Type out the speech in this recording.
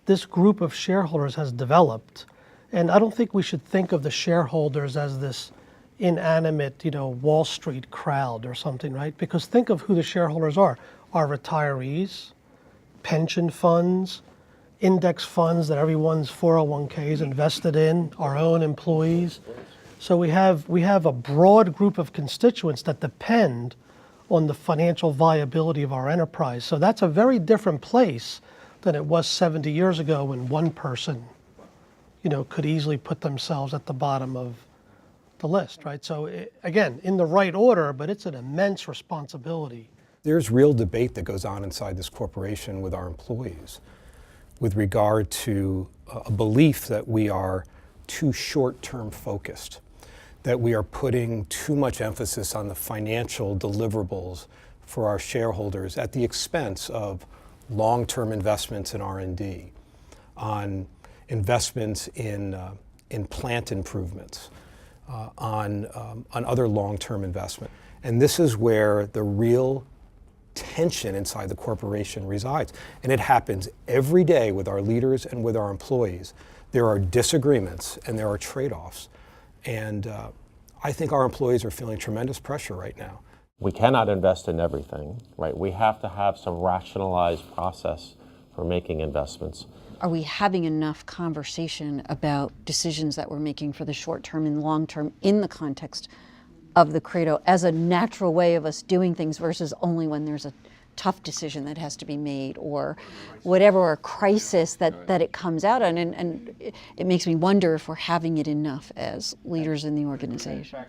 this group of shareholders has developed. And I don't think we should think of the shareholders as this inanimate, Wall Street crowd or something, right? Because think of who the shareholders are. Our retirees, pension funds, index funds that everyone's 401k is invested in, our own employees. So we have a broad group of constituents that depend on the financial viability of our enterprise. So that's a very different place than it was 70 years ago when one person, could easily put themselves at the bottom of the list, right? So again, in the right order, but it's an immense responsibility. There's real debate that goes on inside this corporation with our employees with regard to a belief that we are too short-term focused, that we are putting too much emphasis on the financial deliverables for our shareholders at the expense of long-term investments in R&D, on investments in plant improvements, on other long-term investment. And this is where the real tension inside the corporation resides. And it happens every day with our leaders and with our employees. There are disagreements and there are trade-offs. And I think our employees are feeling tremendous pressure right now. We cannot invest in everything, right? We have to have some rationalized process for making investments. Are we having enough conversation about decisions that we're making for the short term and long term in the context of the credo as a natural way of us doing things versus only when there's a tough decision that has to be made or whatever, or crisis that it comes out on? And it makes me wonder if we're having it enough as leaders in the organization.